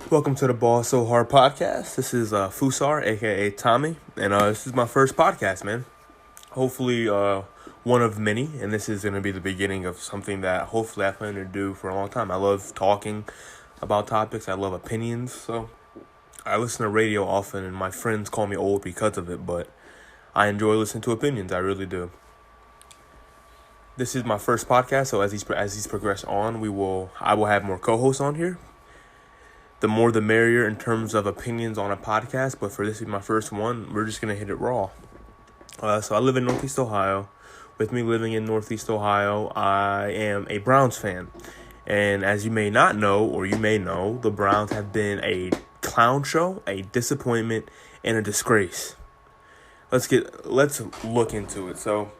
Welcome to the Ball So Hard podcast. This is Fusar, aka Tommy, and this is my first podcast, man. Hopefully, one of many, and this is going to be the beginning of something that hopefully I plan to do for a long time. I love talking about topics. I love opinions, so I listen to radio often, and my friends call me old because of it, but I enjoy listening to opinions. I really do. This is my first podcast, so as these progress on, I will have more co-hosts on here. The more the merrier in terms of opinions on a podcast, but for this to be my first one, we're just going to hit it raw. So I live in Northeast Ohio. With me living in Northeast Ohio, I am a Browns fan. And as you may not know, or you may know, the Browns have been a clown show, a disappointment, and a disgrace. Let's look into it. So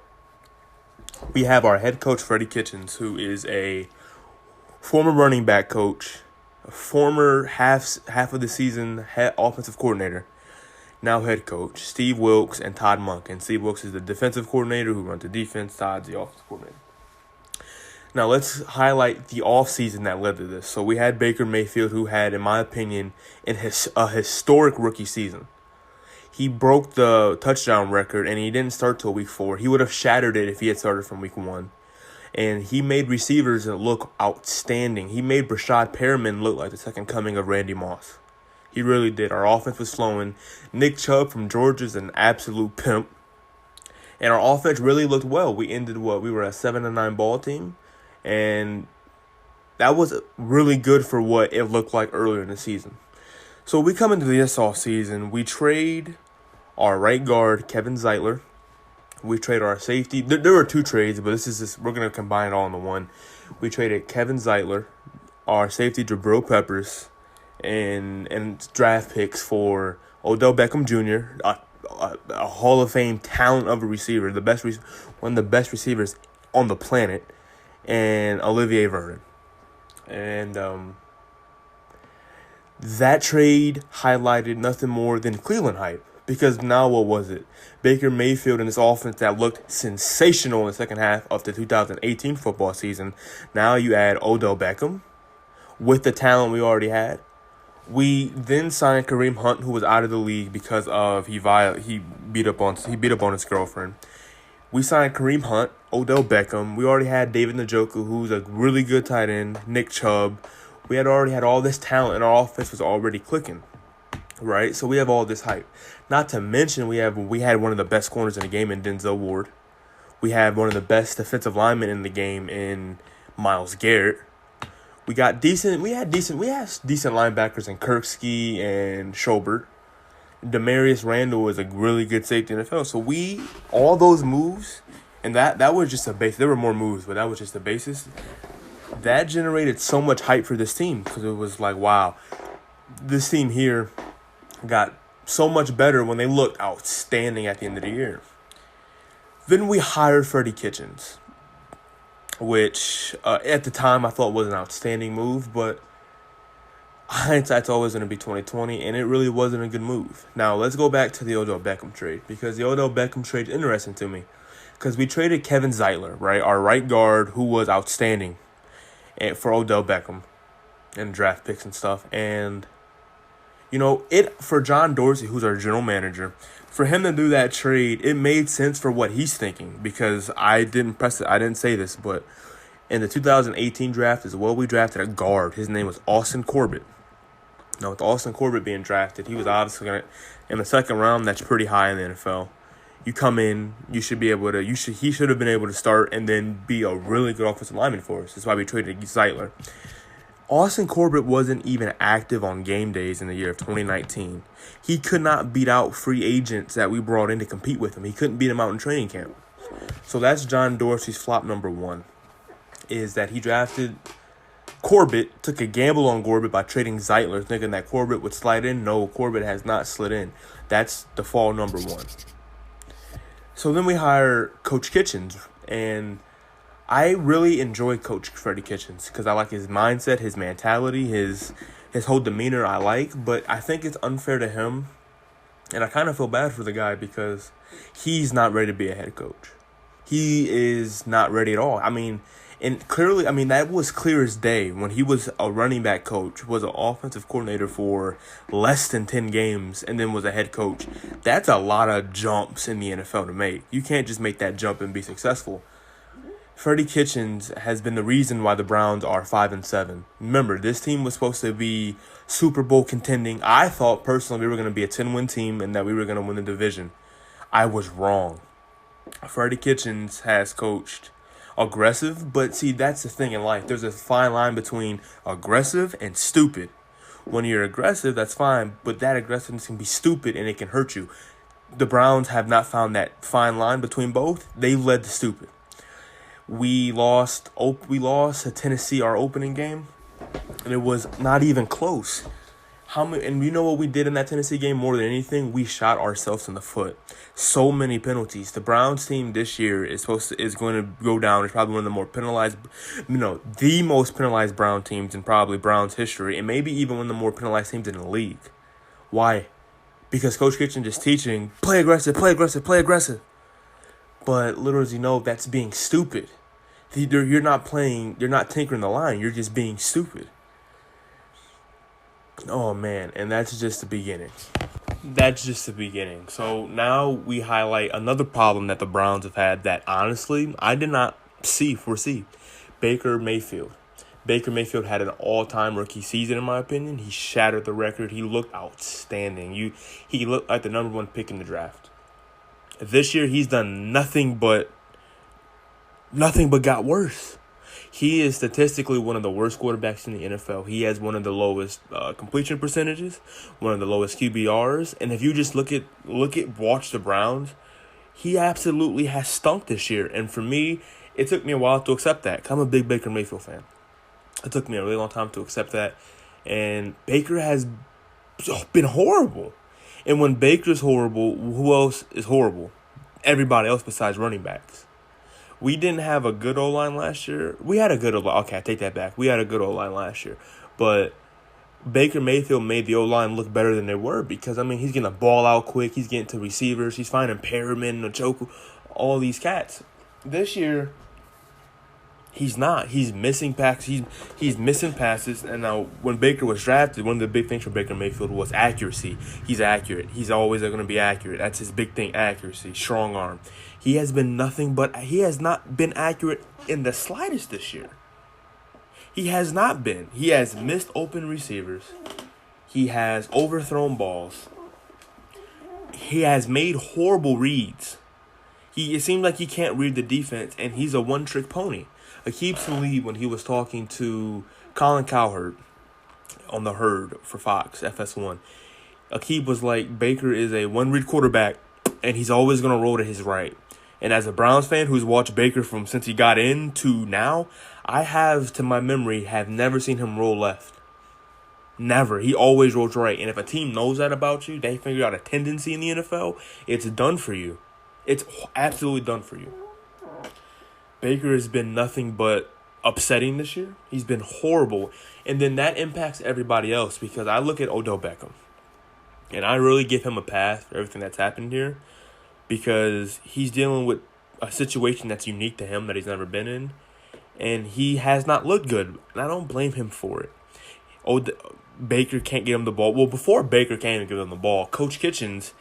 we have our head coach, Freddie Kitchens, who is a former running back coach, a former half of the season head offensive coordinator, now head coach, Steve Wilks and Todd Monk. And Steve Wilks is the defensive coordinator who runs the defense. Todd's the offensive coordinator. Now let's highlight the offseason that led to this. So we had Baker Mayfield, who had, in my opinion, a historic rookie season. He broke the touchdown record, and he didn't start till week 4. He would have shattered it if he had started from week 1. And he made receivers look outstanding. He made Brashad Perriman look like the second coming of Randy Moss. He really did. Our offense was flowing. Nick Chubb from Georgia is an absolute pimp. And our offense really looked well. We ended we were a 7-9 ball team. And that was really good for what it looked like earlier in the season. So we come into this offseason. We trade our right guard, Kevin Zeitler. We trade our safety. There were 2 trades, but we're going to combine it all into one. We traded Kevin Zeitler, our safety Jabril Peppers, and draft picks for Odell Beckham Jr., a Hall of Fame talent of a receiver, one of the best receivers on the planet, and Olivier Vernon. And that trade highlighted nothing more than Cleveland hype. Because now what was it? Baker Mayfield and this offense that looked sensational in the second half of the 2018 football season. Now you add Odell Beckham with the talent we already had. We then signed Kareem Hunt, who was out of the league because of he beat up on his girlfriend. We signed Kareem Hunt, Odell Beckham. We already had David Njoku, who's a really good tight end. Nick Chubb. We had already had all this talent, and our offense was already clicking. Right, so we have all this hype. Not to mention we had one of the best corners in the game in Denzel Ward. We had one of the best defensive linemen in the game in Myles Garrett. We had decent linebackers in Kirksey and Schobert. Demarius Randall is a really good safety in the NFL. So all those moves, and that was just a base. There were more moves, but that was just the basis. That generated so much hype for this team because it was like, wow, this team here got so much better when they looked outstanding at the end of the year. Then we hired Freddie Kitchens, which at the time I thought was an outstanding move, but hindsight's always going to be 20/20, and it really wasn't a good move. Now let's go back to the Odell Beckham trade, because the Odell Beckham trade is interesting to me, because we traded Kevin Zeitler, right, our right guard, who was outstanding, for Odell Beckham and draft picks and stuff, and for John Dorsey, who's our general manager, for him to do that trade, it made sense for what he's thinking, because I didn't say this, but in the 2018 draft as well, we drafted a guard. His name was Austin Corbett. Now, with Austin Corbett being drafted, he was obviously in the second round. That's pretty high in the NFL. You come in, he should have been able to start and then be a really good offensive lineman for us. That's why we traded Zeitler. Austin Corbett wasn't even active on game days in the year of 2019. He could not beat out free agents that we brought in to compete with him. He couldn't beat him out in training camp. So that's John Dorsey's flop number 1, is that he drafted Corbett, took a gamble on Corbett by trading Zeitler, thinking that Corbett would slide in. No, Corbett has not slid in. That's the fall number 1. So then we hire Coach Kitchens, and I really enjoy Coach Freddie Kitchens because I like his mindset, his mentality, his whole demeanor I like, but I think it's unfair to him, and I kind of feel bad for the guy because he's not ready to be a head coach. He is not ready at all. I mean, And clearly, I mean, that was clear as day when he was a running back coach, was an offensive coordinator for less than 10 games, and then was a head coach. That's a lot of jumps in the NFL to make. You can't just make that jump and be successful. Freddie Kitchens has been the reason why the Browns are 5-7. Remember, this team was supposed to be Super Bowl contending. I thought personally we were going to be a 10-win team and that we were going to win the division. I was wrong. Freddie Kitchens has coached aggressive, but see, that's the thing in life. There's a fine line between aggressive and stupid. When you're aggressive, that's fine, but that aggressiveness can be stupid and it can hurt you. The Browns have not found that fine line between both. They've led to stupid. We lost to Tennessee our opening game, and it was not even close. And you know what we did in that Tennessee game more than anything? We shot ourselves in the foot. So many penalties. The Browns team this year is going to go down. It's probably one of the more penalized, the most penalized Brown teams in probably Browns history, and maybe even one of the more penalized teams in the league. Why? Because Coach Kitchen is teaching, play aggressive, play aggressive, play aggressive. But little as you know, that's being stupid. You're not tinkering the line. You're just being stupid. Oh, man. And that's just the beginning. So now we highlight another problem that the Browns have had that, honestly, I did not foresee. Baker Mayfield. Baker Mayfield had an all-time rookie season, in my opinion. He shattered the record. He looked outstanding. He looked like the number one pick in the draft. This year, he's done nothing but got worse. He is statistically one of the worst quarterbacks in the NFL. He has one of the lowest completion percentages, one of the lowest QBRs. And if you just watch the Browns, he absolutely has stunk this year. And for me, it took me a while to accept that, 'cause I'm a big Baker Mayfield fan. It took me a really long time to accept that. And Baker has been horrible. And when Baker's horrible, who else is horrible? Everybody else besides running backs. We didn't have a good O-line last year. We had a good O-line. Okay, I take that back. We had a good O-line last year. But Baker Mayfield made the O-line look better than they were because, he's getting the ball out quick. He's getting to receivers. He's finding Perriman, Njoku, all these cats. This year, he's not. He's missing passes. He's missing passes. And now, when Baker was drafted, one of the big things for Baker Mayfield was accuracy. He's accurate. He's always going to be accurate. That's his big thing, accuracy, strong arm. He has not been accurate in the slightest this year. He has not been. He has missed open receivers. He has overthrown balls. He has made horrible reads. It seems like he can't read the defense, and he's a one-trick pony. Aqib Talib, when he was talking to Colin Cowherd on the Herd for Fox, FS1, Aqib was like, Baker is a one-read quarterback, and he's always going to roll to his right. And as a Browns fan who's watched Baker from since he got in to now, I have, to my memory, have never seen him roll left. Never. He always rolls right. And if a team knows that about you, they figure out a tendency in the NFL, it's done for you. It's absolutely done for you. Baker has been nothing but upsetting this year. He's been horrible. And then that impacts everybody else because I look at Odell Beckham. And I really give him a pass for everything that's happened here because he's dealing with a situation that's unique to him that he's never been in. And he has not looked good. And I don't blame him for it. Baker can't get him the ball. Well, before Baker can't even give him the ball, Coach Kitchens,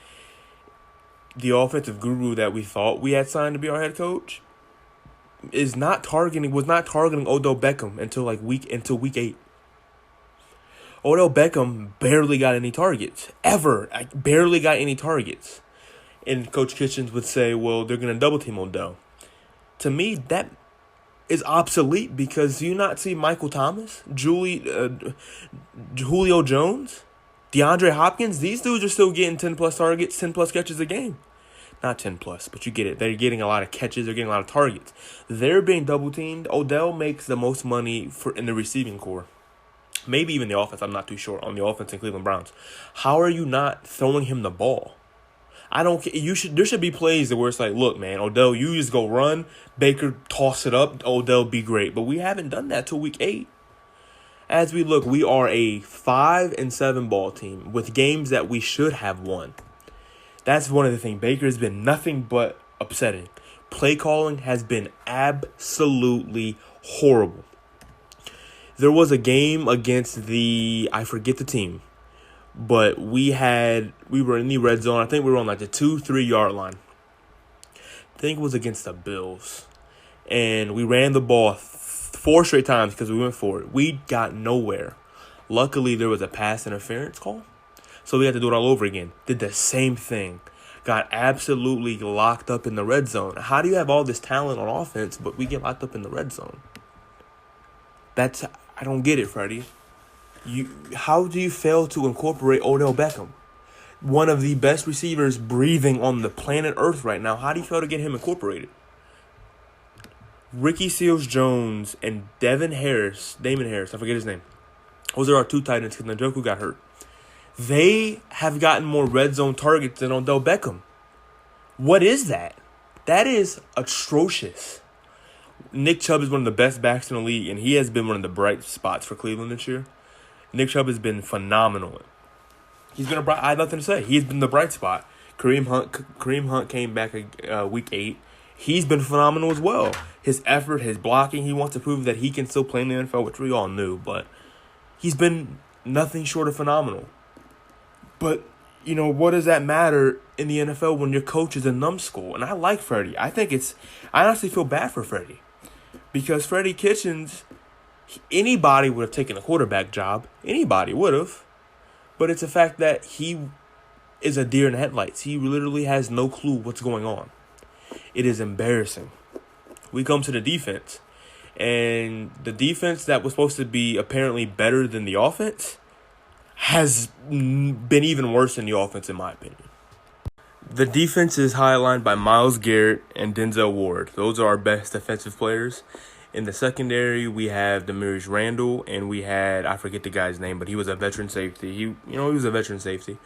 the offensive guru that we thought we had signed to be our head coach, was not targeting Odell Beckham until week 8. Odell Beckham barely got any targets. Barely got any targets. And Coach Kitchens would say, well, they're going to double team Odell. To me, that is obsolete because do you not see Michael Thomas, Julio Jones, DeAndre Hopkins? These dudes are still getting 10-plus targets, 10-plus catches a game. Not 10-plus, but you get it. They're getting a lot of catches. They're getting a lot of targets. They're being double-teamed. Odell makes the most money in the receiving core. Maybe even the offense. I'm not too sure on the offense in Cleveland Browns. How are you not throwing him the ball? I don't care. There should be plays where it's like, look, man, Odell, you just go run. Baker, toss it up. Odell, be great. But we haven't done that till week 8. As we look, we are a 5-7 ball team with games that we should have won. That's one of the things. Baker has been nothing but upsetting. play calling has been absolutely horrible. There was a game against I forget the team, but we were in the red zone. I think we were on like the 2-3 yard line. I think it was against the Bills. And we ran the ball 4 straight times because we went for it. We got nowhere. Luckily, there was a pass interference call, so we had to do it all over again. Did the same thing. Got absolutely locked up in the red zone. How do you have all this talent on offense, but we get locked up in the red zone? I don't get it, Freddie. How do you fail to incorporate Odell Beckham? One of the best receivers breathing on the planet Earth right now. How do you fail to get him incorporated? Ricky Seals-Jones and Damon Harris, I forget his name. Those are our 2 tight ends because Njoku got hurt. They have gotten more red zone targets than Odell Beckham. What is that? That is atrocious. Nick Chubb is one of the best backs in the league, and he has been one of the bright spots for Cleveland this year. Nick Chubb has been phenomenal. I have nothing to say. He's been the bright spot. Kareem Hunt came back week 8. He's been phenomenal as well. His effort, his blocking, he wants to prove that he can still play in the NFL, which we all knew, but he's been nothing short of phenomenal. But, what does that matter in the NFL when your coach is a numbskull? And I like Freddie. I honestly feel bad for Freddie. Because Freddie Kitchens, anybody would have taken a quarterback job. Anybody would have. But it's a fact that he is a deer in the headlights. He literally has no clue what's going on. It is embarrassing. We come to the defense. And the defense that was supposed to be apparently better than the offense has been even worse than the offense, in my opinion. The defense is highlighted by Myles Garrett and Denzel Ward. Those are our best defensive players. In the secondary, we have Demarius Randall, and I forget the guy's name, but he was a veteran safety. He was a veteran safety.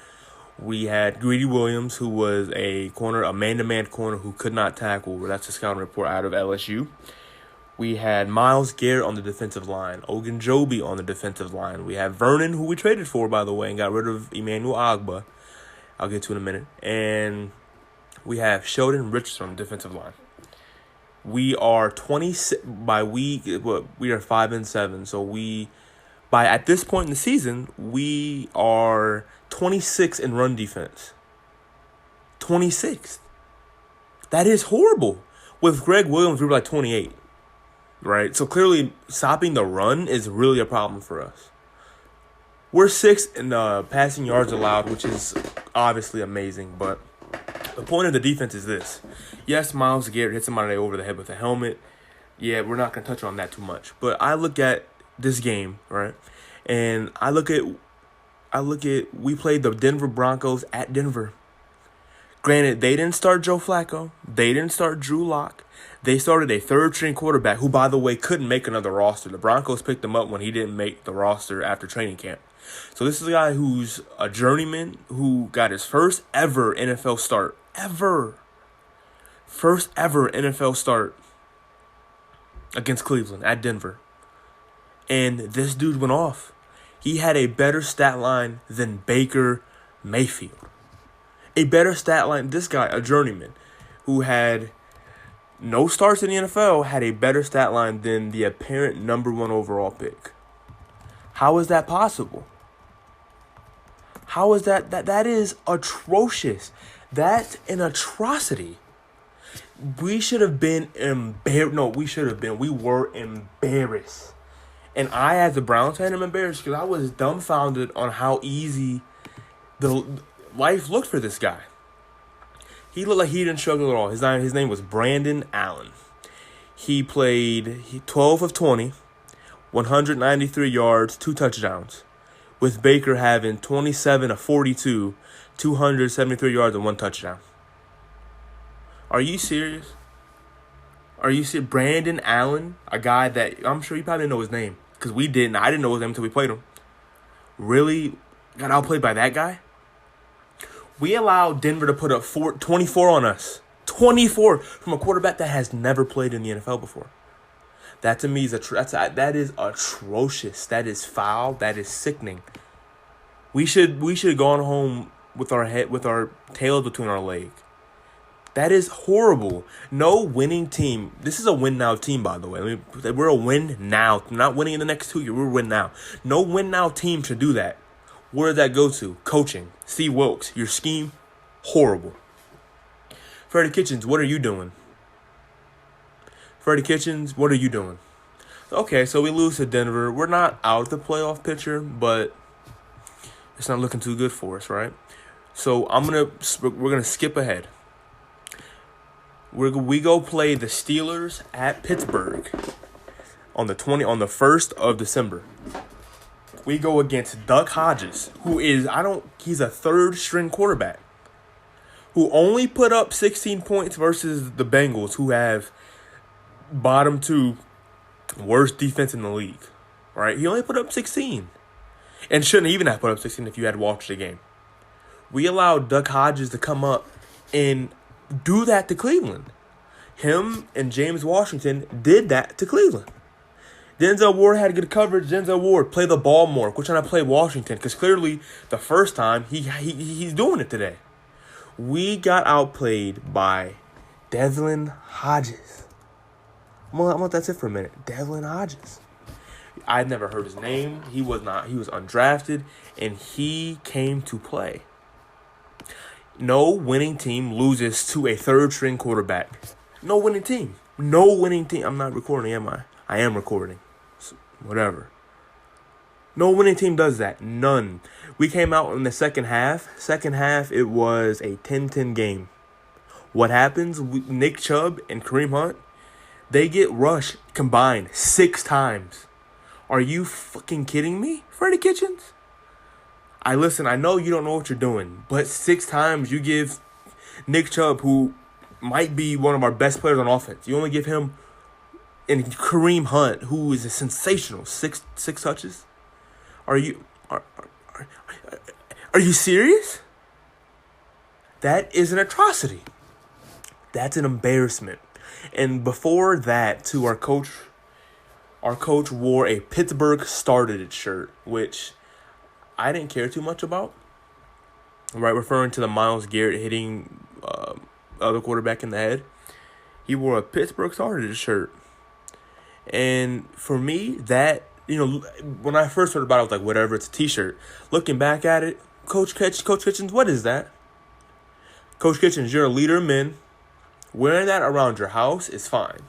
We had Greedy Williams, who was a man-to-man corner who could not tackle. That's a scouting report out of LSU. We had Myles Garrett on the defensive line, Ogunjobi on the defensive line. We have Vernon, who we traded for, by the way, and got rid of Emmanuel Ogbah. I'll get to in a minute. And we have Sheldon Richardson on the defensive line. We are 26 by week. We are 5-7. So at this point in the season, we are 26 in run defense. 26th. That is horrible. With Greg Williams, we were like 28. Right? So clearly, stopping the run is really a problem for us. We're 6th in passing yards allowed, which is obviously amazing. But the point of the defense is this. Yes, Myles Garrett hit somebody over the head with a helmet. Yeah, we're not going to touch on that too much. But I look at this game, right? And I look at we played the Denver Broncos at Denver. Granted, they didn't start Joe Flacco. They didn't start Drew Lock. They started a third-string quarterback who, by the way, couldn't make another roster. The Broncos picked him up when he didn't make the roster after training camp. So this is a guy who's a journeyman who got his first ever NFL start. First ever NFL start against Cleveland at Denver. And this dude went off. He had a better stat line than Baker Mayfield. A better stat line. This guy, a journeyman, who had no starts in the NFL, had a better stat line than the apparent number 1 overall pick. How is that possible? How is that? That is atrocious. That's an atrocity. We should have been embarrassed. No, we were embarrassed. And I, as a Browns fan, am embarrassed because I was dumbfounded on how easy the life looked for this guy. He looked like he didn't struggle at all. His name was Brandon Allen. He played 12 of 20, 193 yards, 2 touchdowns, with Baker having 27 of 42, 273 yards, and 1 touchdown. Are you serious? Brandon Allen, a guy that I'm sure you probably didn't know his name because we didn't. I didn't know his name until we played him. Really got outplayed by that guy? We allowed Denver to put up 24 on us. 24 from a quarterback that has never played in the NFL before. That to me is that is atrocious. That is foul. That is sickening. We should have gone home with our tails between our legs. That is horrible. No winning team. This is a win now team, by the way. We're a win now. Not winning in the next 2 years. We're a win now. No win now team should do that. Where did that go to? Coaching. Steve Wilkes. Your scheme, horrible. Freddie Kitchens, what are you doing? Freddie Kitchens, what are you doing? Okay, so we lose to Denver. We're not out of the playoff picture, but it's not looking too good for us, right? So we're gonna skip ahead. We go play the Steelers at Pittsburgh on the 1st of December. We go against Duck Hodges, he's a third string quarterback who only put up 16 points versus the Bengals, who have bottom 2 worst defense in the league, right? He only put up 16 and shouldn't even have put up 16 if you had watched the game. We allowed Duck Hodges to come up and do that to Cleveland. Him and James Washington did that to Cleveland. Denzel Ward had good coverage. Denzel Ward, play the ball more. Quit trying to play Washington, because clearly the first time he's doing it today. We got outplayed by Devlin Hodges. That's it for a minute. Devlin Hodges. I'd never heard his name. He was undrafted, and he came to play. No winning team loses to a third-string quarterback. No winning team. I'm not recording, am I? I am recording. So, whatever. No winning team does that. None. We came out in the second half. Second half, it was a 10-10 game. What happens? Nick Chubb and Kareem Hunt, they get rushed combined 6 times. Are you fucking kidding me, Freddie Kitchens? I know you don't know what you're doing, but 6 times you give Nick Chubb, who might be one of our best players on offense, you only give him, and Kareem Hunt, who is a sensational 6 touches. Are you serious? That is an atrocity. That's an embarrassment. And before that, too, our coach wore a Pittsburgh started it shirt, which I didn't care too much about. Right, referring to the Myles Garrett hitting other quarterback in the head. He wore a Pittsburgh started it shirt. And for me, that, when I first heard about it, I was like, whatever, it's a t-shirt. Looking back at it, Coach Kitchens, what is that? Coach Kitchens, you're a leader of men. Wearing that around your house is fine.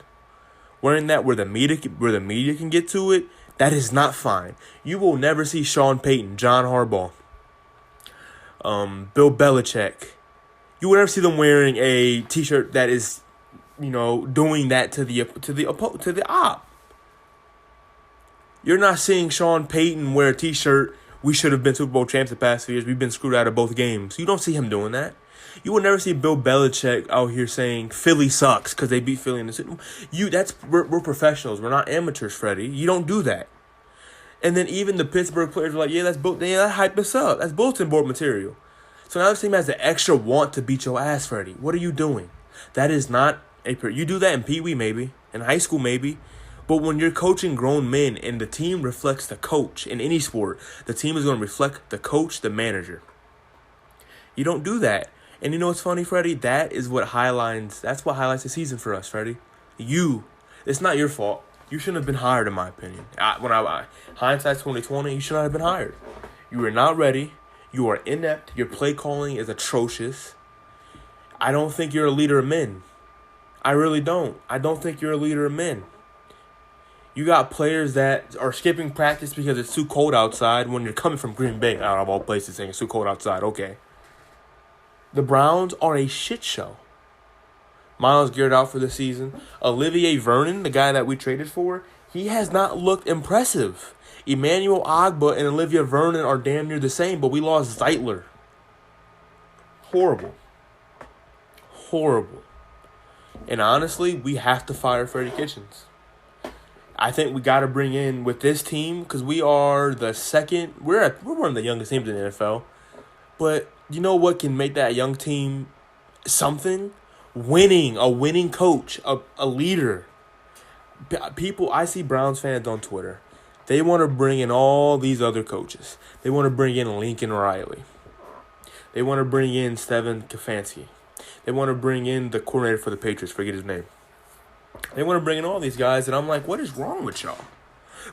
Wearing that where the media can get to it, that is not fine. You will never see Sean Payton, John Harbaugh, Bill Belichick. You will never see them wearing a t-shirt that is, doing that to the op. You're not seeing Sean Payton wear a t-shirt, we should have been Super Bowl champs the past few years. We've been screwed out of both games. You don't see him doing that. You will never see Bill Belichick out here saying Philly sucks because they beat Philly in the Super Bowl. We're professionals. We're not amateurs, Freddie. You don't do that. And then even the Pittsburgh players were like, that hype us up. That's bulletin board material. So now this team has the extra want to beat your ass, Freddie. What are you doing? That is not you do that in Pee Wee maybe, in high school maybe. But when you're coaching grown men and the team reflects the coach in any sport, the team is going to reflect the coach, the manager. You don't do that. And you know what's funny, Freddie? That's what highlights the season for us, Freddie. It's not your fault. You shouldn't have been hired, in my opinion. Hindsight's 2020, you should not have been hired. You were not ready. You are inept. Your play calling is atrocious. I don't think you're a leader of men. I really don't. I don't think you're a leader of men. You got players that are skipping practice because it's too cold outside when you're coming from Green Bay, out of all places, saying it's too cold outside. Okay. The Browns are a shit show. Myles Garrett out for the season. Olivier Vernon, the guy that we traded for, he has not looked impressive. Emmanuel Ogbah and Olivier Vernon are damn near the same, but we lost Zeitler. Horrible. And honestly, we have to fire Freddie Kitchens. I think we got to bring in, with this team, because we are the second, we're one of the youngest teams in the NFL. But you know what can make that young team something? A winning coach, a leader. I see Browns fans on Twitter. They want to bring in all these other coaches. They want to bring in Lincoln Riley. They want to bring in Stephen Stefanski. They want to bring in the coordinator for the Patriots. Forget his name. They want to bring in all these guys, and I'm like, what is wrong with y'all?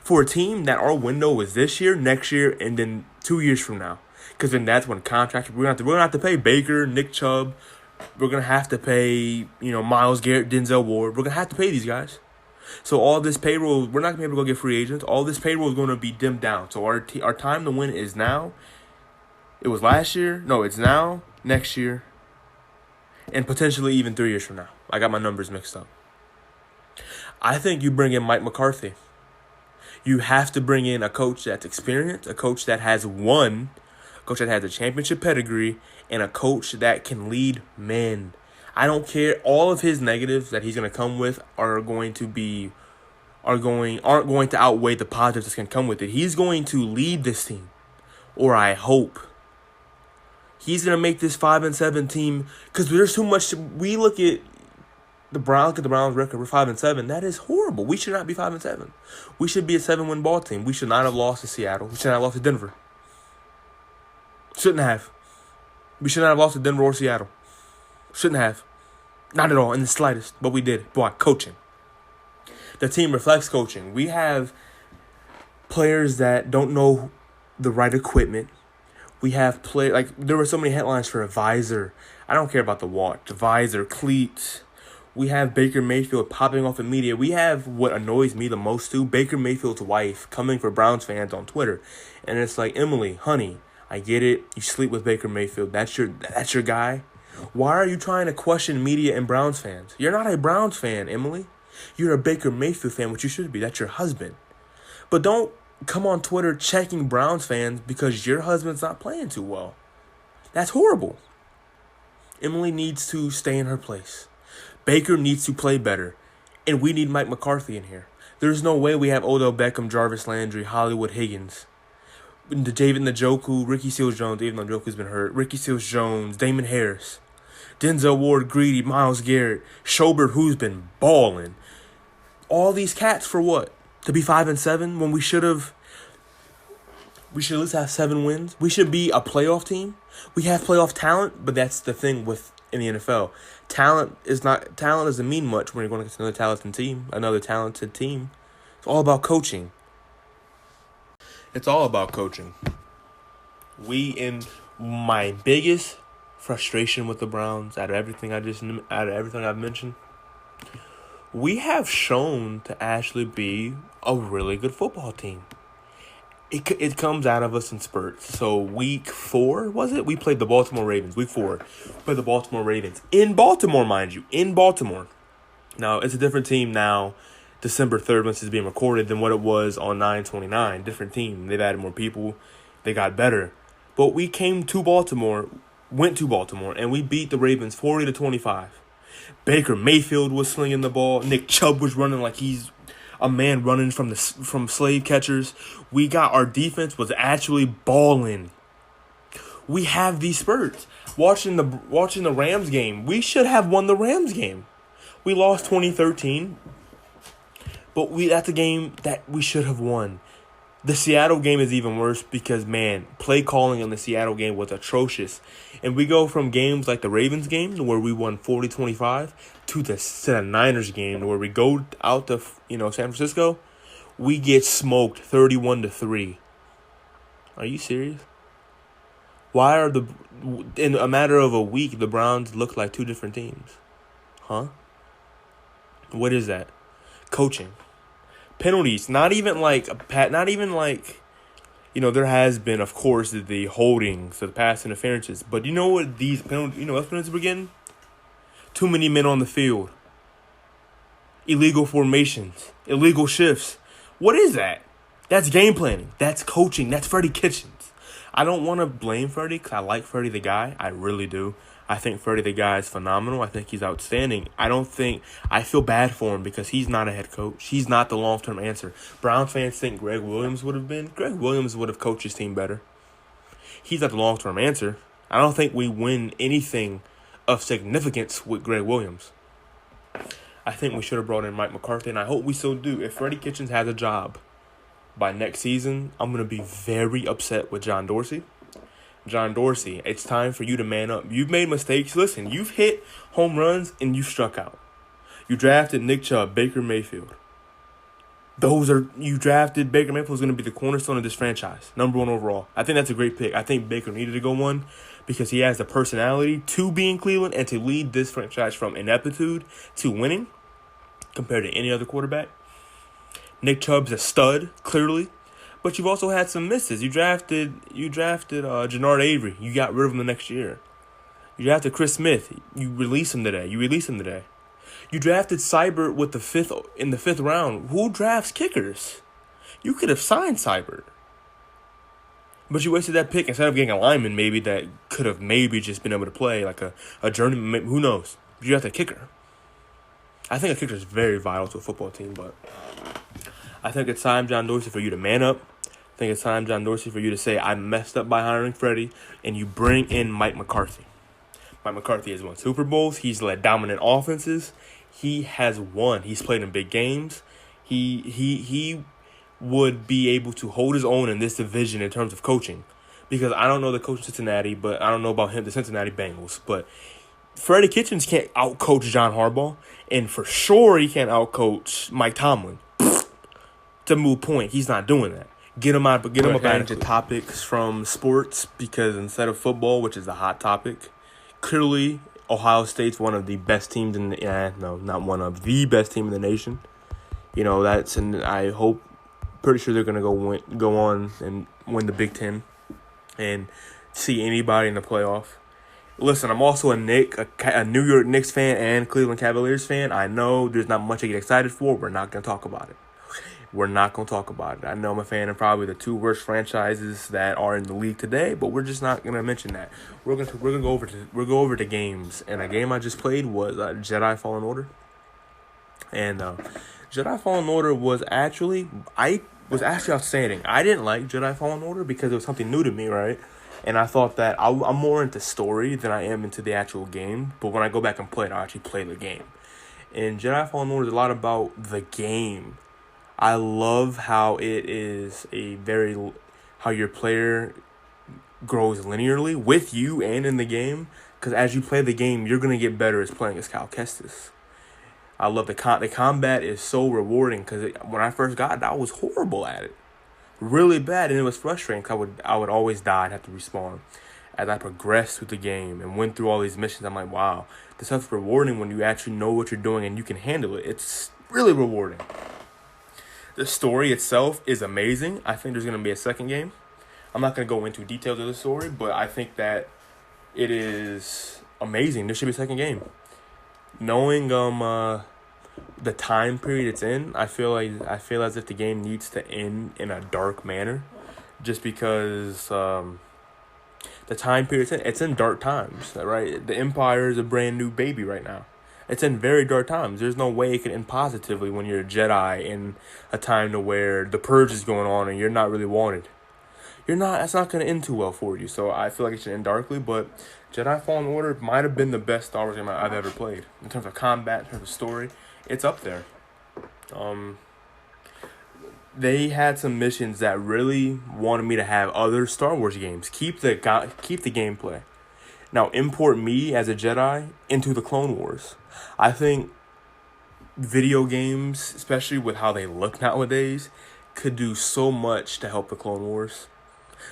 For a team that our window is this year, next year, and then 2 years from now. Because then that's when contracts, we're gonna have to pay Baker, Nick Chubb. We're gonna have to pay, Myles Garrett, Denzel Ward. We're gonna have to pay these guys. So all this payroll, we're not gonna be able to go get free agents. All this payroll is gonna be dimmed down. So our time to win is now. It was last year. No, it's now, next year, and potentially even 3 years from now. I got my numbers mixed up. I think you bring in Mike McCarthy. You have to bring in a coach that's experienced, a coach that has won, a coach that has a championship pedigree, and a coach that can lead men. I don't care. All of his negatives that he's going to come with aren't going to outweigh the positives that can come with it. He's going to lead this team, or I hope. He's going to make this 5-7 team, because there's too much. We look at the Browns record. We're 5-7. That is horrible. We should not be 5-7. We should be a 7-win ball team. We should not have lost to Seattle. We should not have lost to Denver. Shouldn't have. We should not have lost to Denver or Seattle. Shouldn't have. Not at all, in the slightest. But we did. Why? Coaching. The team reflects coaching. We have players that don't know the right equipment. We have there were so many headlines for a visor. I don't care about the watch. The visor, cleats. We have Baker Mayfield popping off in media. We have what annoys me the most too, Baker Mayfield's wife coming for Browns fans on Twitter. And it's like, Emily, honey, I get it. You sleep with Baker Mayfield. That's your guy. Why are you trying to question media and Browns fans? You're not a Browns fan, Emily. You're a Baker Mayfield fan, which you should be. That's your husband. But don't come on Twitter checking Browns fans because your husband's not playing too well. That's horrible. Emily needs to stay in her place. Baker needs to play better. And we need Mike McCarthy in here. There's no way we have Odell Beckham, Jarvis Landry, Hollywood Higgins, David Njoku, Ricky Seals-Jones, even though Njoku's been hurt, Ricky Seals-Jones, Damon Harris, Denzel Ward, Greedy, Myles Garrett, Schobert, who's been balling. All these cats for what? To be 5-7 when we should at least have 7 wins. We should be a playoff team. We have playoff talent, but that's the thing in the NFL. Talent doesn't mean much when you're going against another talented team. It's all about coaching. It's all about coaching. My biggest frustration with the Browns, out of everything I've mentioned, we have shown to actually be a really good football team. It comes out of us in spurts. So week 4, was it? We played the Baltimore Ravens. Week 4, played the Baltimore Ravens. In Baltimore, mind you. In Baltimore. Now, it's a different team now, December 3rd, when this is being recorded, than what it was on 9/29. Different team. They've added more people. They got better. But we went to Baltimore, and we beat the Ravens 40-25. Baker Mayfield was slinging the ball. Nick Chubb was running like he's a man running from slave catchers. Our defense was actually balling. We have these spurts. Watching the Rams game, we should have won the Rams game. We lost 2013, but that's a game that we should have won. The Seattle game is even worse because, play calling in the Seattle game was atrocious. And we go from games like the Ravens game, where we won 40-25, to the Niners game, where we go out to San Francisco, we get smoked 31-3. Are you serious? Why in a matter of a week, the Browns look like 2 different teams? Huh? What is that? Coaching. Penalties, not even like, there has been, of course, the holdings, the pass interferences. But you know what these penalties, what penalties we're getting? Too many men on the field. Illegal formations. Illegal shifts. What is that? That's game planning. That's coaching. That's Freddie Kitchens. I don't want to blame Freddie because I like Freddie the guy. I really do. I think Freddie the guy is phenomenal. I think he's outstanding. I feel bad for him because he's not a head coach. He's not the long-term answer. Browns fans think Greg Williams would have been. Greg Williams would have coached his team better. He's not the long-term answer. I don't think we win anything of significance with Greg Williams. I think we should have brought in Mike McCarthy, and I hope we still do. If Freddie Kitchens has a job by next season, I'm going to be very upset with John Dorsey. John Dorsey, it's time for you to man up. You've made mistakes. Listen, you've hit home runs and you've struck out. You drafted Nick Chubb, Baker Mayfield. You drafted Baker Mayfield is going to be the cornerstone of this franchise, number 1 overall. I think that's a great pick. I think Baker needed to go 1 because he has the personality to be in Cleveland and to lead this franchise from ineptitude to winning compared to any other quarterback. Nick Chubb's a stud, clearly, but you've also had some misses. You drafted Jannard Avery. You got rid of him the next year. You drafted Chris Smith. You released him today. You drafted Seibert in the fifth round. Who drafts kickers? You could have signed Seibert. But you wasted that pick instead of getting a lineman maybe that could have maybe just been able to play like a journeyman. Who knows? But you have a kicker. I think a kicker is very vital to a football team, but I think it's time, John Dorsey, for you to man up. I think it's time, John Dorsey, for you to say, I messed up by hiring Freddie, and you bring in Mike McCarthy. Mike McCarthy has won Super Bowls. He's led dominant offenses. He has won. He's played in big games. He would be able to hold his own in this division in terms of coaching. Because I don't know the coach of Cincinnati, but I don't know about him, the Cincinnati Bengals. But Freddie Kitchens can't outcoach John Harbaugh. And for sure he can't outcoach Mike Tomlin. It's a moot point. He's not doing that. Get him up out of topics from sports, because instead of football, which is a hot topic, clearly Ohio State's one of the best teams in the not one of the best team in the nation. I hope, pretty sure they're gonna go on and win the Big Ten and see anybody in the playoff. Listen, I'm also a New York Knicks fan and Cleveland Cavaliers fan. I know there's not much to get excited for. We're not gonna talk about it. I know I'm a fan of probably the 2 worst franchises that are in the league today, but we're just not gonna mention that. We're gonna go over to games, and a game I just played was Jedi Fallen Order, and Jedi Fallen Order was actually outstanding. I didn't like Jedi Fallen Order because it was something new to me, right? And I thought that I'm more into story than I am into the actual game. But when I go back and play it, I actually play the game. And Jedi Fallen Order is a lot about the game. I love how it is how your player grows linearly with you and in the game. Because as you play the game, you're going to get better as playing as Cal Kestis. I love the combat is so rewarding, because when I first got it, I was horrible at it. Really bad, and it was frustrating because I would always die and have to respawn. As I progressed through the game and went through all these missions, I'm like, wow, this stuff's rewarding when you actually know what you're doing and you can handle it. It's really rewarding. The story itself is amazing. I think there's going to be a second game. I'm not going to go into details of the story, but I think that it is amazing. There should be a second game. Knowing the time period it's in, I feel as if the game needs to end in a dark manner, just because the time period it's in dark times, right? The Empire is a brand new baby right now. It's in very dark times. There's no way it can end positively when you're a Jedi in a time to where the purge is going on and you're not really wanted. That's not going to end too well for you. So I feel like it should end darkly, but Jedi Fallen Order might have been the best Star Wars game I've ever played. In terms of combat, in terms of story, it's up there. They had some missions that really wanted me to have other Star Wars games. Keep the gameplay. Now import me as a Jedi into the Clone Wars. I think video games, especially with how they look nowadays, could do so much to help the Clone Wars.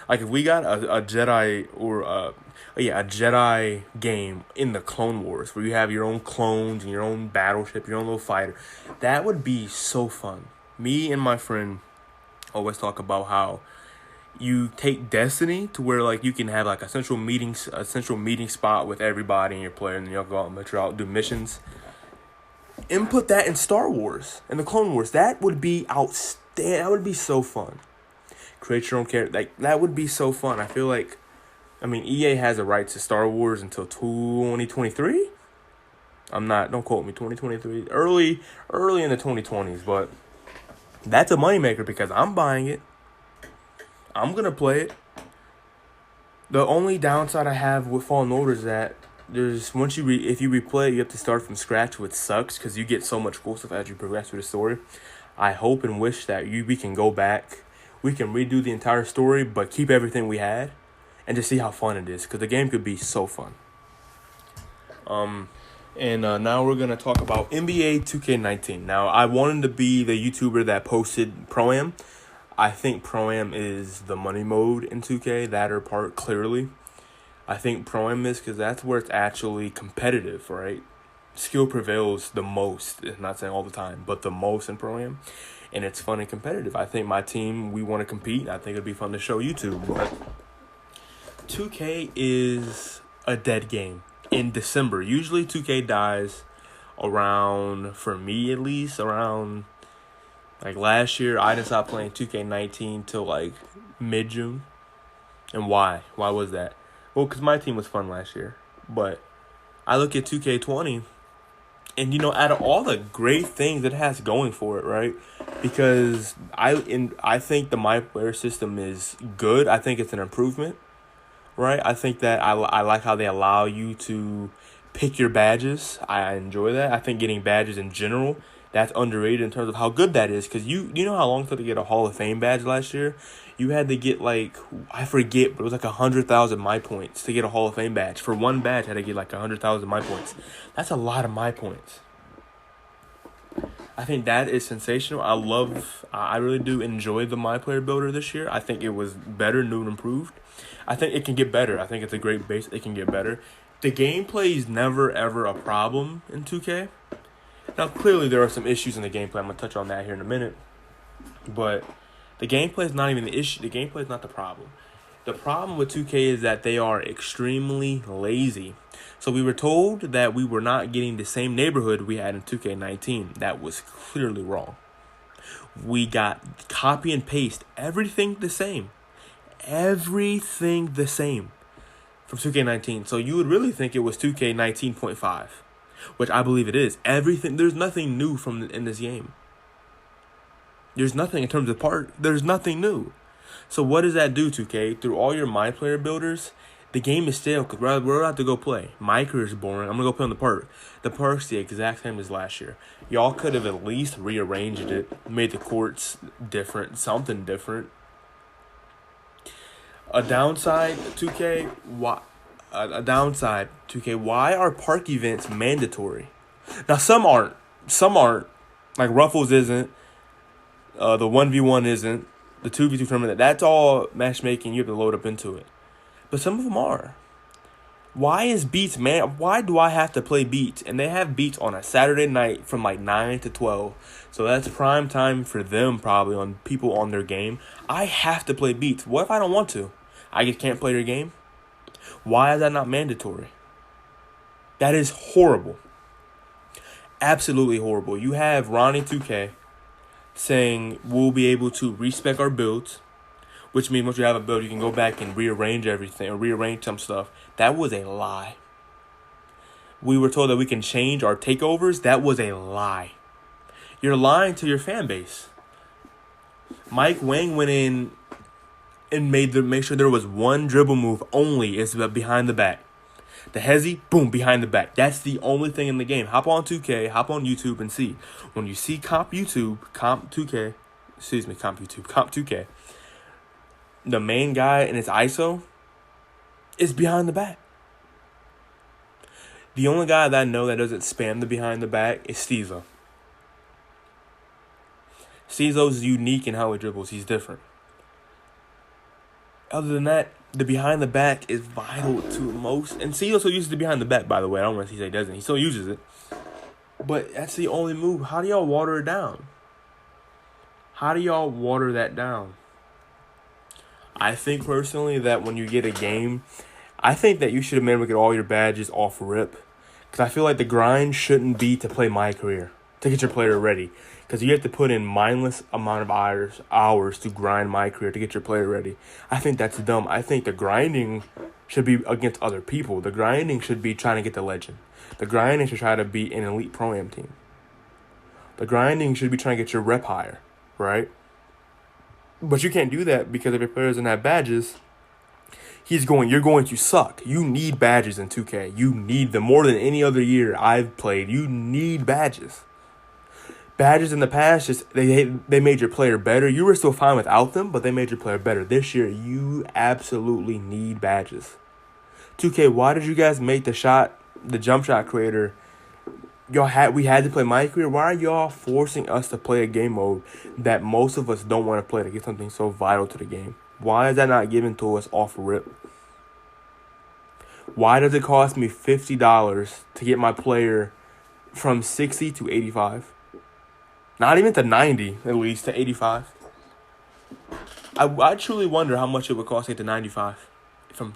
Like if we got a Jedi or a Jedi game in the Clone Wars where you have your own clones and your own battleship, your own little fighter, that would be so fun. Me and my friend always talk about how you take Destiny to where like you can have like a central meeting spot with everybody in your player, and then you'll go out and venture out and do missions. Input that in Star Wars and the Clone Wars. That would be outstanding. That would be so fun. Create your own character. Like that would be so fun. I feel like, EA has a right to Star Wars until 2023. Don't quote me, 2023. Early in the 2020s, but that's a moneymaker because I'm buying it. I'm going to play it. The only downside I have with Fallen Order is that if you replay it, you have to start from scratch, which sucks because you get so much cool stuff as you progress through the story. I hope and wish that we can go back. We can redo the entire story, but keep everything we had and just see how fun it is, because the game could be so fun. And now we're going to talk about NBA 2K19. Now, I wanted to be the YouTuber that posted Pro-Am. I think Pro-Am is the money mode in 2K, that or part clearly. I think Pro-Am is because that's where it's actually competitive, right? Skill prevails the most, I'm not saying all the time, but the most in Pro-Am. And it's fun and competitive. I think my team, we want to compete. I think it'd be fun to show YouTube. But 2K is a dead game. In December, usually 2K dies around, for me at least, around, like last year, I didn't stop playing 2K19 till like mid-June. And why? Why was that? Well, because my team was fun last year. But I look at 2K20, and out of all the great things it has going for it, right? Because I think the My Player system is good. I think it's an improvement. Right, I think that I like how they allow you to pick your badges. I enjoy that. I think getting badges in general, that's underrated in terms of how good that is. Because you know how long it took to get a Hall of Fame badge last year? You had to get I forget, but it was like 100,000 My Points to get a Hall of Fame badge. For one badge, I had to get like 100,000 My Points. That's a lot of My Points. I think that is sensational. I really do enjoy the My Player Builder this year. I think it was better, new and improved. I think it can get better. I think it's a great base. It can get better. The gameplay is never, ever a problem in 2K. Now, clearly, there are some issues in the gameplay. I'm going to touch on that here in a minute. But the gameplay is not even the issue. The gameplay is not the problem. The problem with 2K is that they are extremely lazy. So we were told that we were not getting the same neighborhood we had in 2K19. That was clearly wrong. We got copy and paste, everything the same. Everything the same from 2K19. So you would really think it was 2K19.5, which I believe it is. There's nothing new in this game. There's nothing in terms of there's nothing new. So what does that do, 2K? Through all your My Player builders, the game is stale because we're about to go play. My career is boring. I'm going to go play on the park. The park's the exact same as last year. Y'all could have at least rearranged it, made the courts different, something different. A downside, 2K, why are park events mandatory? Now, some aren't. Like, Ruffles isn't. The 1v1 isn't. The 2v2 tournament, that's all matchmaking. You have to load up into it. But some of them are. Why is Beats, man? Why do I have to play Beats? And they have Beats on a Saturday night from like 9 to 12. So that's prime time for them, probably, on people on their game. I have to play Beats. What if I don't want to? I just can't play their game? Why is that not mandatory? That is horrible. Absolutely horrible. You have Ronnie 2K saying we'll be able to respec our builds, which means once you have a build, you can go back and rearrange everything or rearrange some stuff. That was a lie. We were told that we can change our takeovers. That was a lie. You're lying to your fan base. Mike Wang went in and make sure there was one dribble move only. It's behind the back. The hezzy, boom, behind the back. That's the only thing in the game. Hop on 2K, hop on YouTube and see. When you see Comp 2K, the main guy in his ISO is behind the back. The only guy that I know that doesn't spam the behind the back is Steezo. Steezo's unique in how he dribbles. He's different. Other than that, the behind the back is vital to most. And Steezo still uses the behind the back, by the way. I don't want to say he doesn't. He still uses it. But that's the only move. How do y'all water it down? How do y'all water that down? I think personally that when you get a game, I think that you should have made them get all your badges off rip. Because I feel like the grind shouldn't be to play My Career, to get your player ready. Because you have to put in mindless amount of hours to grind My Career to get your player ready. I think that's dumb. I think the grinding should be against other people. The grinding should be trying to get the legend. The grinding should try to be an elite Pro-Am team. The grinding should be trying to get your rep higher, right? But you can't do that because if your player doesn't have badges, you're going to suck. You need badges in 2K. You need them more than any other year I've played. You need badges. Badges in the past, just they made your player better. You were still fine without them, but they made your player better. This year, you absolutely need badges. 2K, why did you guys make the jump shot creator? We had to play my career. Why are y'all forcing us to play a game mode that most of us don't want to play to get something so vital to the game? Why is that not given to us off rip? Why does it cost me $50 to get my player from 60 to 85? Not even to 90, at least, to 85. I truly wonder how much it would cost to get to 95. From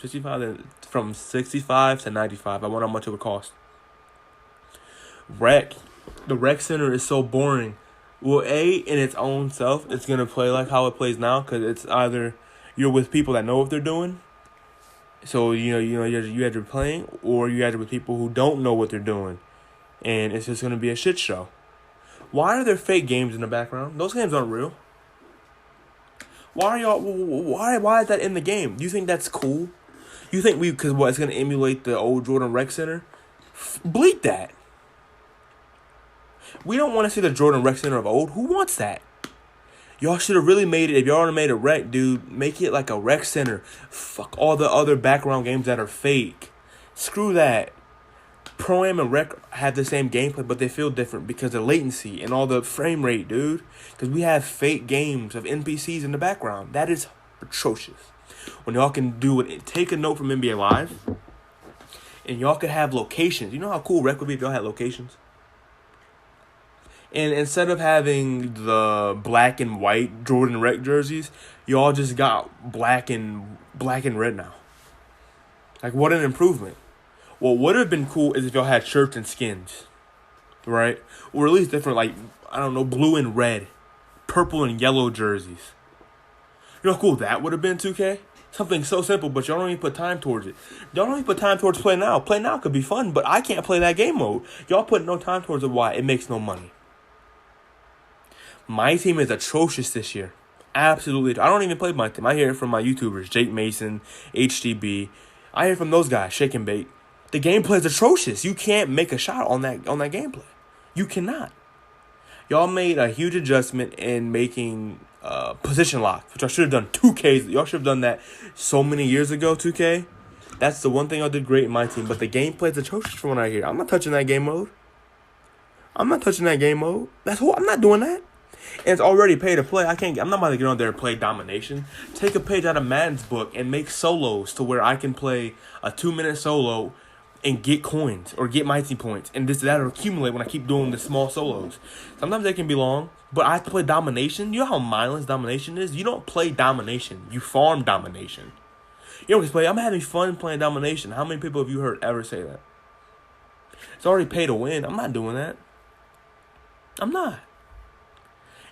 65 to 95. I wonder how much it would cost. The rec center is so boring. Well, in its own self, it's going to play like how it plays now, because it's either you're with people that know what they're doing, so you guys are playing, or you guys are with people who don't know what they're doing, and it's just going to be a shit show. Why are there fake games in the background? Those games aren't real. Why is that in the game? Do you think that's cool? You think because it's going to emulate the old Jordan Rec Center? Bleep that. We don't want to see the Jordan Rec Center of old. Who wants that? Y'all should have really made it. If y'all would have made a rec, dude, make it like a rec center. Fuck all the other background games that are fake. Screw that. Pro-Am and Rec have the same gameplay, but they feel different because of latency and all the frame rate, dude. Because we have fake games of NPCs in the background. That is atrocious. When y'all can take a note from NBA Live, and y'all could have locations. You know how cool Rec would be if y'all had locations? And instead of having the black and white Jordan Rec jerseys, y'all just got black and red now. Like, what an improvement. What would have been cool is if y'all had shirts and skins, right? Or at least different, like, I don't know, blue and red, purple and yellow jerseys. You know how cool that would have been, 2K? Something so simple, but y'all don't even put time towards it. Y'all don't even put time towards Play Now. Play Now could be fun, but I can't play that game mode. Y'all put no time towards it. Why? It makes no money. My team is atrocious this year. Absolutely. I don't even play my team. I hear it from my YouTubers, Jake Mason, HDB. I hear from those guys, Shake and Bake. The gameplay is atrocious. You can't make a shot on that gameplay. You cannot. Y'all made a huge adjustment in making position lock, which I should have done 2Ks. Y'all should have done that so many years ago, 2K. That's the one thing I did great in my team. But the gameplay is atrocious from what I hear. I'm not touching that game mode. I'm not doing that. And it's already pay to play. I'm not about to get on there and play domination. Take a page out of Madden's book and make solos to where I can play a 2-minute solo and get coins or get mighty points. And that'll accumulate when I keep doing the small solos. Sometimes they can be long, but I have to play domination. You know how mindless domination is? You don't play domination. You farm domination. You don't just play, I'm having fun playing domination. How many people have you heard ever say that? It's already pay to win. I'm not doing that. I'm not.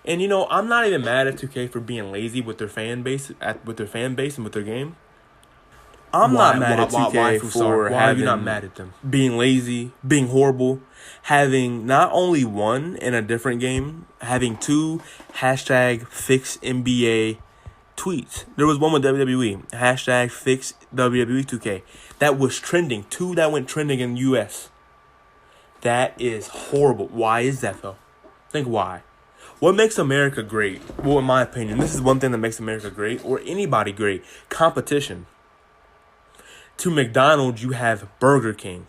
And, I'm not even mad at 2K for being lazy with their fan base and with their game. I'm not mad at 2K for Why are you not mad at them? being lazy, being horrible, having not only one in a different game, having 2 #FixNBA tweets. There was one with WWE, #FixWWE2K. That was trending. 2 that went trending in the US. That is horrible. Why is that, though? Think why. What makes America great? Well, in my opinion, this is one thing that makes America great, or anybody great. Competition. To McDonald's, you have Burger King.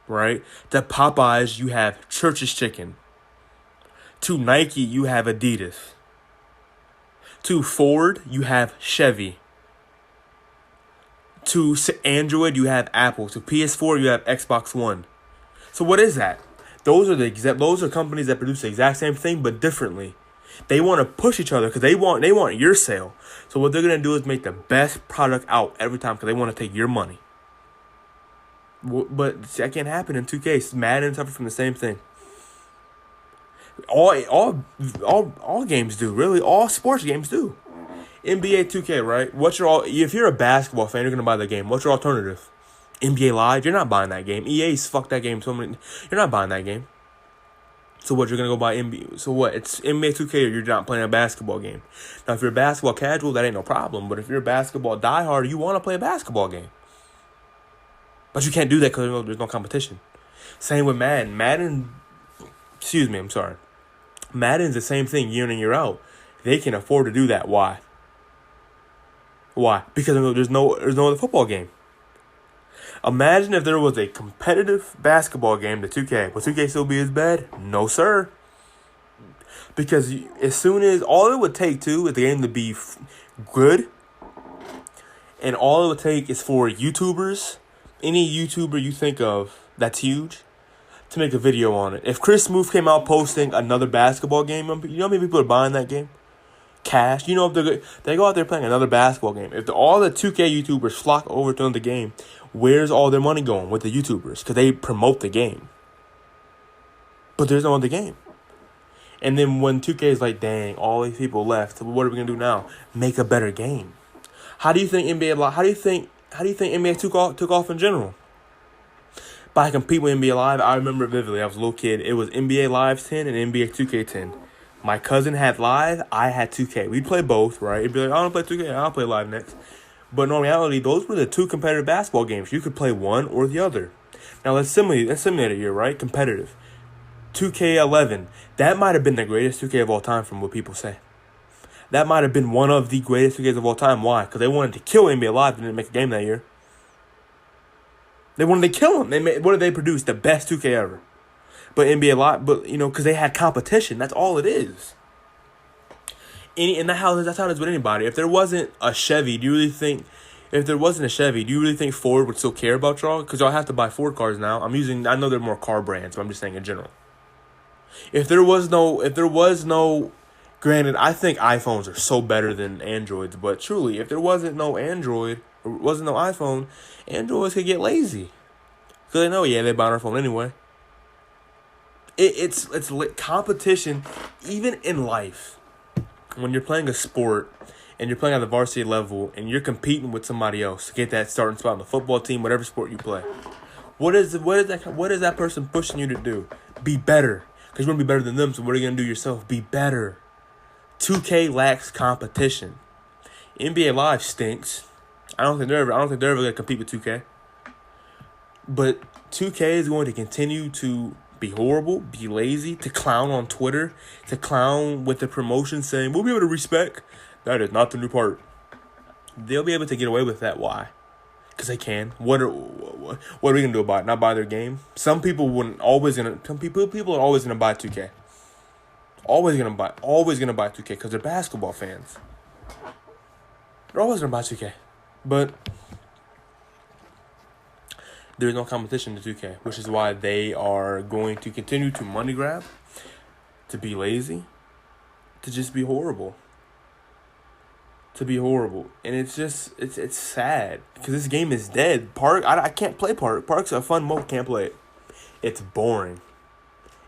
Right? To Popeyes, you have Church's Chicken. To Nike, you have Adidas. To Ford, you have Chevy. To Android, you have Apple. To PS4, you have Xbox One. So what is that? Those are companies that produce the exact same thing but differently. They want to push each other because they want your sale. So what they're gonna do is make the best product out every time because they want to take your money. But that can't happen in 2K. Madden suffer from the same thing. All games do, really. All sports games do. NBA 2K, right? If you're a basketball fan, you're gonna buy the game. What's your alternative? NBA Live, you're not buying that game. EA's fucked that game so many. You're not buying that game. So what, you're going to go buy NBA? So what, it's NBA 2K or you're not playing a basketball game. Now, if you're a basketball casual, that ain't no problem. But if you're a basketball diehard, you want to play a basketball game. But you can't do that because there's no competition. Same with Madden. Madden Excuse me, I'm sorry. Madden's the same thing year in and year out. They can afford to do that. Why? Why? Because there's no other football game. Imagine if there was a competitive basketball game to 2K. Would 2K still be as bad? No, sir. Because as soon as all it would take too is the game to be good, and all it would take is for YouTubers, any YouTuber you think of that's huge, to make a video on it. If Chris Smoove came out posting another basketball game, you know how many people are buying that game? Cash. You know, if they go out there playing another basketball game, if all the 2K YouTubers flock over to the game, where's all their money going with the YouTubers? Because they promote the game. But there's no other game. And then when 2K is like, dang, all these people left, what are we gonna do now? Make a better game. How do you think NBA? How do you think NBA took off in general? By competing with NBA Live, I remember vividly. I was a little kid. It was NBA Live 10 and NBA 2K10. My cousin had Live. I had 2K. We'd play both, right? It'd be like, I don't play 2K. I'll play Live next. But in reality, those were the two competitive basketball games. You could play one or the other. Now let's simulate it here, right? Competitive. 2K11. That might have been the greatest 2K of all time, from what people say. That might have been one of the greatest 2Ks of all time. Why? Because they wanted to kill NBA Live and didn't make a game that year. They wanted to kill them. What did they produce? The best 2K ever. But NBA Live, because they had competition. That's all it is. And that's how it is with anybody. If there wasn't a Chevy, do you really think Ford would still care about y'all? Because y'all have to buy Ford cars now. I know there are more car brands, but I'm just saying in general. If there was no, granted, I think iPhones are so better than Androids, but truly, if there wasn't no Android, or wasn't no iPhone, Androids could get lazy. Because they know, they buy our phone anyway. It's competition, even in life. When you're playing a sport and you're playing at the varsity level and you're competing with somebody else to get that starting spot on the football team, whatever sport you play, what is that person pushing you to do? Be better, because you want to be better than them. So what are you gonna do yourself? Be better. 2K lacks competition. NBA Live stinks. I don't think they're ever gonna compete with 2K. But 2K is going to continue to be horrible, be lazy, to clown on Twitter, to clown with the promotion saying, we'll be able to respect. That is not the new part. They'll be able to get away with that. Why? Because they can. What are we going to do about it? Not buy their game? Some people are always going to buy 2K. Always going to buy 2K because they're basketball fans. They're always going to buy 2K. But there's no competition to 2K, which is why they are going to continue to money grab, to be lazy, to just be horrible. And it's sad because this game is dead. Park, I can't play Park. Park's a fun mode, can't play it. It's boring.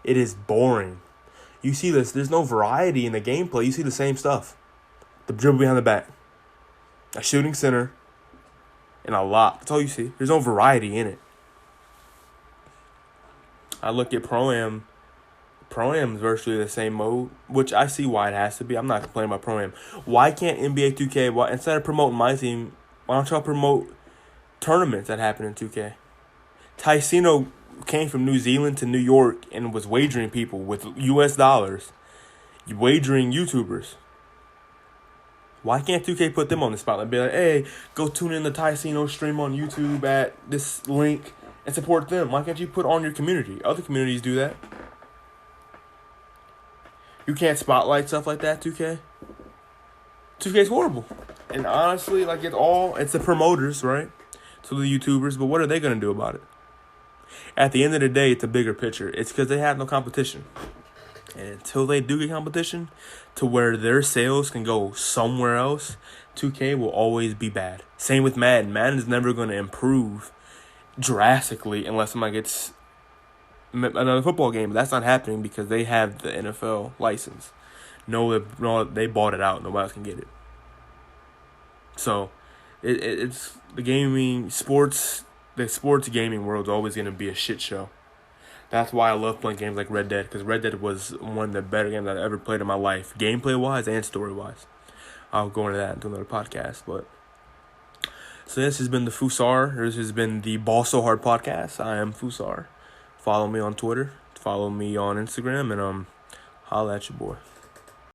It is boring. You see this, there's no variety in the gameplay. You see the same stuff. The dribble behind the back, a shooting center, and a lot. That's all you see. There's no variety in it. I look at Pro-Am. Pro-Am is virtually the same mode, which I see why it has to be. I'm not complaining about Pro-Am. Why can't NBA 2K, instead of promoting my team, why don't y'all promote tournaments that happen in 2K? Ticino came from New Zealand to New York and was wagering people with US dollars. Wagering YouTubers. Why can't 2K put them on the spotlight? Be like, hey, go tune in the Ticino stream on YouTube at this link and support them. Why can't you put on your community? Other communities do that. You can't spotlight stuff like that, 2K. 2K's horrible. And honestly, it's the promoters, right? So the YouTubers, but what are they going to do about it? At the end of the day, it's a bigger picture. It's because they have no competition. And until they do get competition to where their sales can go somewhere else, 2K will always be bad. Same with Madden. Madden is never going to improve drastically unless somebody gets another football game. But that's not happening because they have the NFL license. No, they bought it out. Nobody else can get it. So it's the sports gaming world is always going to be a shit show. That's why I love playing games like Red Dead, because Red Dead was one of the better games I've ever played in my life, gameplay-wise and story-wise. I'll go into that into another podcast. So this has been the Fusar. This has been the Ball So Hard podcast. I am Fusar. Follow me on Twitter. follow me on Instagram and holla at your boy.